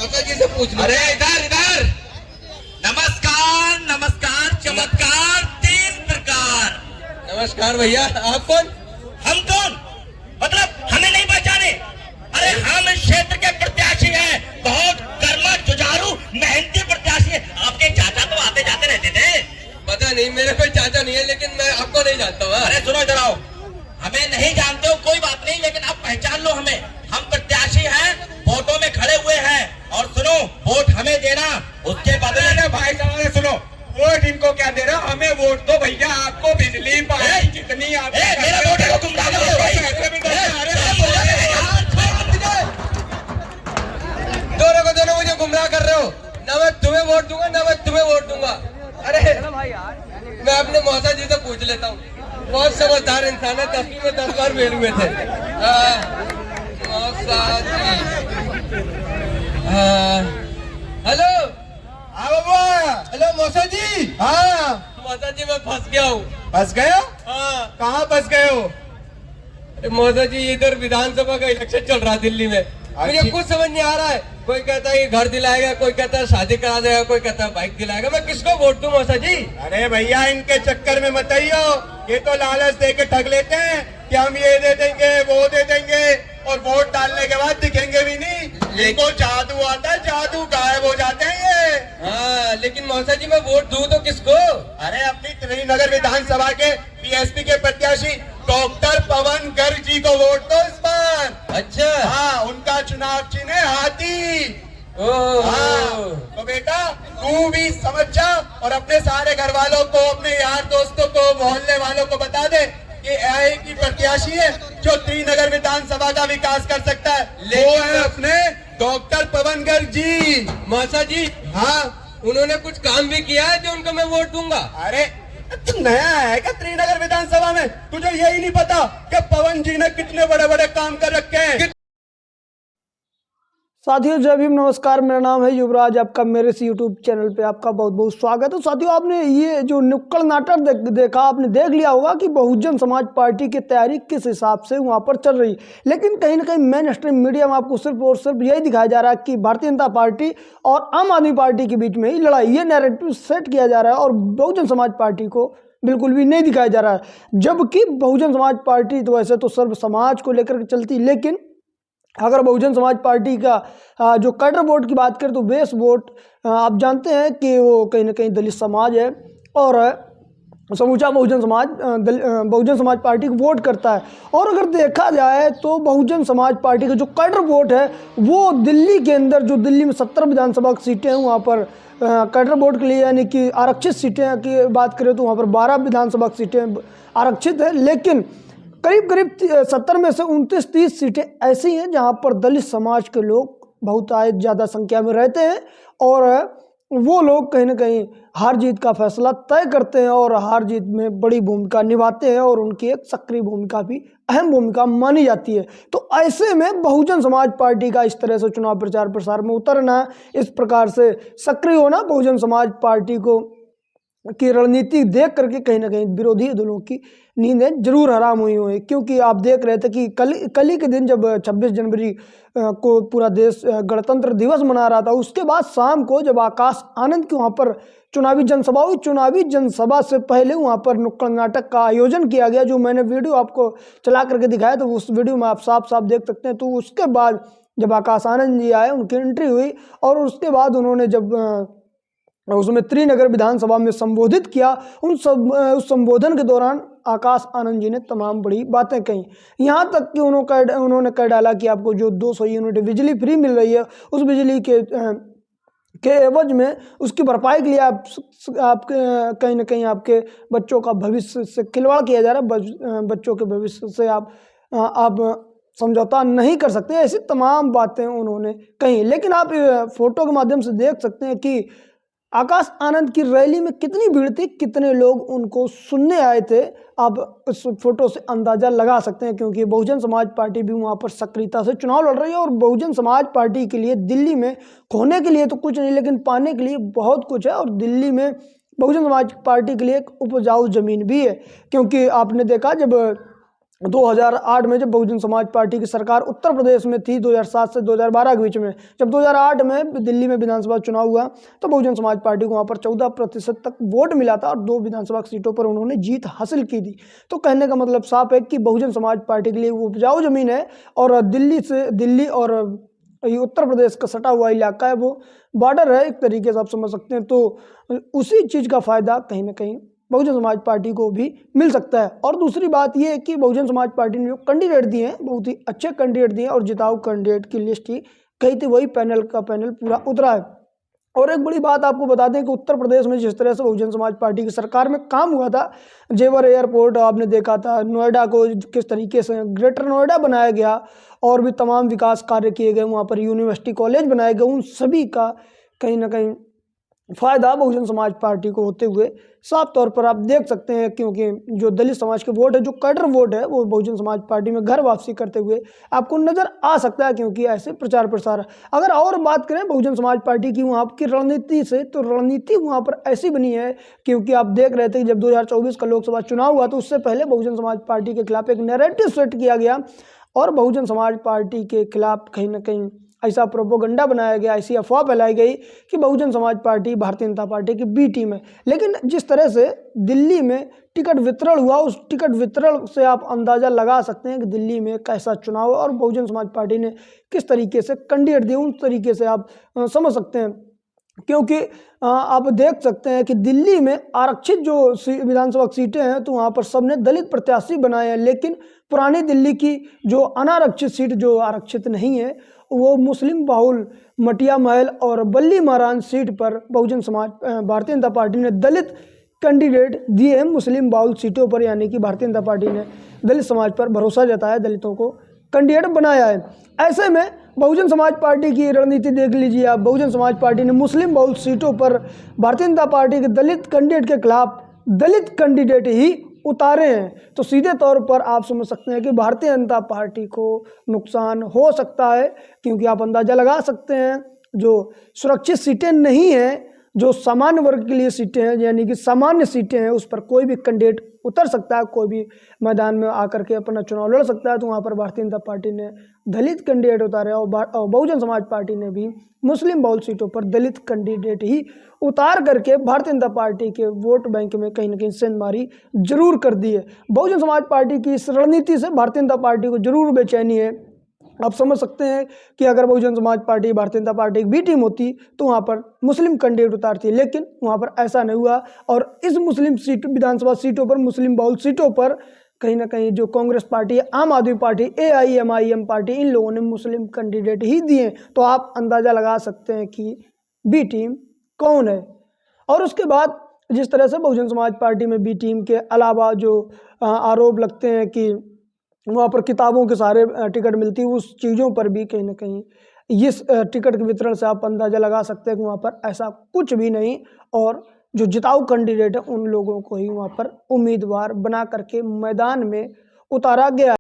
मौसा जी से पूछ लो। अरे इधर इधर, नमस्कार नमस्कार, चमत्कार तीन प्रकार। नमस्कार भैया, आप कौन? हम कौन? मतलब हमें नहीं पहचाने? अरे हम इस क्षेत्र के प्रत्याशी हैं, बहुत कर्मा जुझारू मेहनती प्रत्याशी हैं। आपके चाचा तो आते जाते रहते थे। पता नहीं, मेरा कोई चाचा नहीं है, लेकिन मैं आपको नहीं जानता हूँ। अरे सुनो इधर आओ, हमें नहीं जानते हो कोई बात नहीं, लेकिन आप पहचान लो हमें। हम प्रत्याशी हैं, वोटों में खड़े हुए हैं, और सुनो वोट हमें देना, उसके बदले। भाई साहब सुनो, वोट इनको क्या दे रहा, हमें वोट दो भैया। आपको बिजली पानी जितनी आप मेरा वोट है, तुम डालो भाई। दोनों मुझे गुमराह कर रहे हो। ना मैं तुम्हें वोट दूंगा, ना मैं तुम्हें वोट दूंगा। अरे मैं अपने मौसा जी से पूछ लेता हूँ, बहुत समझदार इंसान है, 10वीं में 10 बार फेल हुए थे। मौसा जी, हेलो। हाँ बाबा। हेलो मौसा जी। हाँ मौसा जी मैं फंस गया हूँ। फंस गए हो? हाँ। कहाँ फंस गए हो? अरे मौसा जी, इधर विधानसभा का इलेक्शन चल रहा है दिल्ली में। मुझे कुछ समझ नहीं आ रहा है। कोई कहता है कि घर दिलाएगा, कोई कहता है शादी करा देगा, कोई कहता है बाइक दिलाएगा। मैं किसको वोट दूं मौसा जी? अरे भैया इनके चक्कर में मत आइयो, ये तो लालच दे के ठग लेते हैं कि हम ये दे देंगे वो दे देंगे, और वोट डालने के बाद दिखेंगे भी नहीं। इनको जादू आता है, जादू गायब हो जाते हैं ये। हाँ, लेकिन मौसा जी मैं वोट दूं तो किसको? अरे अपनी त्रिनगर विधानसभा के बीएसपी के प्रत्याशी डॉक्टर पवन गर्ग जी को वोट दो इस बार। अच्छा। हाँ, उनका चुनाव चिन्ह है हाथी। ओह। तो बेटा तू भी समझ जा, और अपने सारे घर वालों को, अपने यार दोस्तों को, मोहल्ले वालों को बता दे कि एक ही प्रत्याशी है जो त्रिनगर विधानसभा का विकास कर सकता है, वो है अपने डॉक्टर पवन गर्ग जी। मौसा जी, हाँ, उन्होंने कुछ काम भी किया है जो उनको मैं वोट दूंगा? अरे तू नया है क्या त्रिनगर विधानसभा में? तुझे यही नहीं पता कि पवन जी ने कितने बड़े बड़े काम कर रखे हैं? साथियों जय भीम, नमस्कार। मेरा नाम है युवराज, आपका मेरे इस यूट्यूब चैनल पे आपका बहुत बहुत स्वागत है। साथियों आपने ये जो नुक्कड़ नाटक देखा, आपने देख लिया होगा कि बहुजन समाज पार्टी की तैयारी किस हिसाब से वहाँ पर चल रही। लेकिन कहीं ना कहीं मेन स्ट्रीम मीडिया में आपको सिर्फ और सिर्फ यही दिखाया जा रहा है कि भारतीय जनता पार्टी और आम आदमी पार्टी के बीच में ही लड़ाई, ये नैरेटिव सेट किया जा रहा है, और बहुजन समाज पार्टी को बिल्कुल भी नहीं दिखाया जा रहा है। जबकि बहुजन समाज पार्टी तो वैसे तो सर्व समाज को लेकर के चलती, लेकिन अगर बहुजन समाज पार्टी का जो कैडर वोट की बात करें तो बेस वोट आप जानते हैं कि वो कहीं ना कहीं दलित समाज है, और समूचा बहुजन समाज पार्टी को वोट करता है। और अगर देखा जाए तो बहुजन समाज पार्टी का जो कैडर वोट है वो दिल्ली के अंदर, जो दिल्ली में 70 विधानसभा की सीटें हैं, वहाँ पर कैडर वोट के लिए यानी कि आरक्षित सीटें की बात करें तो वहाँ पर 12 विधानसभा की सीटें आरक्षित है। लेकिन करीब करीब 70 में से 29-30 सीटें ऐसी हैं जहां पर दलित समाज के लोग बहुत ज़्यादा संख्या में रहते हैं, और वो लोग कहीं ना कहीं हार जीत का फैसला तय करते हैं और हार जीत में बड़ी भूमिका निभाते हैं, और उनकी एक सक्रिय भूमिका भी अहम भूमिका मानी जाती है। तो ऐसे में बहुजन समाज पार्टी का इस तरह से चुनाव प्रचार प्रसार में उतरना, इस प्रकार से सक्रिय होना, बहुजन समाज पार्टी की रणनीति देख करके कहीं ना कहीं विरोधी दलों की नींदें जरूर हराम हुई हुई। क्योंकि आप देख रहे थे कि कल ही के दिन जब 26 जनवरी को पूरा देश गणतंत्र दिवस मना रहा था, उसके बाद शाम को जब आकाश आनंद की वहाँ पर चुनावी जनसभा हुई, चुनावी जनसभा से पहले वहाँ पर नुक्कड़ नाटक का आयोजन किया गया, जो मैंने वीडियो आपको चला करके दिखाया, तो उस वीडियो में आप साफ साफ देख सकते हैं। तो उसके बाद जब आकाश आनंद जी आए, उनकी एंट्री हुई, और उसके बाद उन्होंने जब उसमें त्रिनगर विधानसभा में संबोधित किया, उस संबोधन के दौरान आकाश आनंद जी ने तमाम बड़ी बातें कही। यहाँ तक कि उन्होंने कह डाला कि आपको जो 200 यूनिट बिजली फ्री मिल रही है, उस बिजली के एवज में उसकी भरपाई के लिए आप कहीं ना कहीं आपके बच्चों का भविष्य से खिलवाड़ किया जा रहा है, बच्चों के भविष्य से आप समझौता नहीं कर सकते। ऐसी तमाम बातें उन्होंने कही। लेकिन आप फोटो के माध्यम से देख सकते हैं कि आकाश आनंद की रैली में कितनी भीड़ थी, कितने लोग उनको सुनने आए थे। आप इस फोटो से अंदाज़ा लगा सकते हैं, क्योंकि बहुजन समाज पार्टी भी वहाँ पर सक्रियता से चुनाव लड़ रही है, और बहुजन समाज पार्टी के लिए दिल्ली में खोने के लिए तो कुछ नहीं, लेकिन पाने के लिए बहुत कुछ है। और दिल्ली में बहुजन समाज पार्टी के लिए एक उपजाऊ ज़मीन भी है, क्योंकि आपने देखा जब 2008 में जब बहुजन समाज पार्टी की सरकार उत्तर प्रदेश में थी 2007 से 2012 के बीच में, जब 2008 में दिल्ली में विधानसभा चुनाव हुआ तो बहुजन समाज पार्टी को वहाँ पर 14% तक वोट मिला था और 2 विधानसभा सीटों पर उन्होंने जीत हासिल की थी। तो कहने का मतलब साफ है कि बहुजन समाज पार्टी के लिए वो उपजाऊ जमीन है और दिल्ली और ये उत्तर प्रदेश का सटा हुआ इलाका है, वो बॉर्डर है एक तरीके से आप समझ सकते हैं। तो उसी चीज़ का फ़ायदा कहीं ना कहीं बहुजन समाज पार्टी को भी मिल सकता है। और दूसरी बात यह है कि बहुजन समाज पार्टी ने जो कैंडिडेट दिए हैं बहुत ही अच्छे कैंडिडेट दिए हैं और जिताऊ कैंडिडेट की लिस्ट ही कही थी, वही पैनल पूरा उतरा है। और एक बड़ी बात आपको बता दें कि उत्तर प्रदेश में जिस तरह से बहुजन समाज पार्टी की सरकार में काम हुआ था, जेवर एयरपोर्ट आपने देखा था, नोएडा को किस तरीके से ग्रेटर नोएडा बनाया गया और भी तमाम विकास कार्य किए गए, वहाँ पर यूनिवर्सिटी कॉलेज बनाए गए, उन सभी का कहीं ना कहीं फ़ायदा बहुजन समाज पार्टी को होते हुए साफ तौर पर आप देख सकते हैं। क्योंकि जो दलित समाज के वोट है, जो कैडर वोट है, वो बहुजन समाज पार्टी में घर वापसी करते हुए आपको नज़र आ सकता है, क्योंकि ऐसे प्रचार प्रसार। अगर और बात करें बहुजन समाज पार्टी की वहाँ की रणनीति से, तो रणनीति वहाँ पर ऐसी बनी है, क्योंकि आप देख रहे थे कि जब 2024 का लोकसभा चुनाव हुआ तो उससे पहले बहुजन समाज पार्टी के खिलाफ एक नैरेटिव सेट किया गया और बहुजन समाज पार्टी के खिलाफ कहीं ना कहीं ऐसा प्रोपोगंडा बनाया गया, ऐसी अफवाह फैलाई गई कि बहुजन समाज पार्टी भारतीय जनता पार्टी की बी टीम है। लेकिन जिस तरह से दिल्ली में टिकट वितरण हुआ, उस टिकट वितरण से आप अंदाज़ा लगा सकते हैं कि दिल्ली में कैसा चुनाव है और बहुजन समाज पार्टी ने किस तरीके से कैंडिडेट दिए, उन तरीके से आप समझ सकते हैं। क्योंकि आप देख सकते हैं कि दिल्ली में आरक्षित जो विधानसभा सीटें हैं तो वहाँ पर सबने दलित प्रत्याशी बनाए हैं, लेकिन पुरानी दिल्ली की जो अनारक्षित सीट जो आरक्षित नहीं है वो मुस्लिम बाहुल मटिया महल और बल्ली महाराज सीट पर बहुजन समाज भारतीय जनता पार्टी ने दलित कैंडिडेट दिए हैं मुस्लिम बाहुल सीटों पर, यानी कि भारतीय जनता पार्टी ने दलित समाज पर भरोसा जताया, दलितों को कैंडिडेट बनाया है। ऐसे में बहुजन समाज पार्टी की रणनीति देख लीजिए आप, बहुजन समाज पार्टी ने मुस्लिम बहुल सीटों पर भारतीय जनता पार्टी के दलित कैंडिडेट के खिलाफ दलित कैंडिडेट ही उतारे हैं। तो सीधे तौर पर आप समझ सकते हैं कि भारतीय जनता पार्टी को नुकसान हो सकता है, क्योंकि आप अंदाज़ा लगा सकते हैं जो सुरक्षित सीटें नहीं हैं, जो सामान्य वर्ग के लिए सीटें हैं, यानी कि सामान्य सीटें हैं, उस पर कोई भी कैंडिडेट उतर सकता है, कोई भी मैदान में आकर के अपना चुनाव लड़ सकता है। तो वहाँ पर भारतीय जनता पार्टी ने दलित कैंडिडेट उतारे और बहुजन समाज पार्टी ने भी मुस्लिम बहुल सीटों पर दलित कैंडिडेट ही उतार करके भारतीय जनता पार्टी के वोट बैंक में कहीं ना कहीं सेंधमारी जरूर कर दी है। बहुजन समाज पार्टी की इस रणनीति से भारतीय जनता पार्टी को जरूर बेचैनी है। आप समझ सकते हैं कि अगर बहुजन समाज पार्टी भारतीय जनता पार्टी की बी टीम होती तो वहाँ पर मुस्लिम कैंडिडेट उतारती, लेकिन वहाँ पर ऐसा नहीं हुआ और इस मुस्लिम सीट विधानसभा सीटों पर, मुस्लिम बहुल सीटों पर कहीं ना कहीं जो कांग्रेस पार्टी, आम आदमी पार्टी, AIMIM पार्टी, इन लोगों ने मुस्लिम कैंडिडेट ही दिए। तो आप अंदाज़ा लगा सकते हैं कि बी टीम कौन है। और उसके बाद जिस तरह से बहुजन समाज पार्टी में बी टीम के अलावा जो आरोप लगते हैं कि वहाँ पर किताबों के सारे टिकट मिलती है, उस चीज़ों पर भी कहीं ना कहीं इस टिकट के वितरण से आप अंदाज़ा लगा सकते हैं कि वहाँ पर ऐसा कुछ भी नहीं और जो जिताऊ कैंडिडेट है उन लोगों को ही वहाँ पर उम्मीदवार बना करके मैदान में उतारा गया।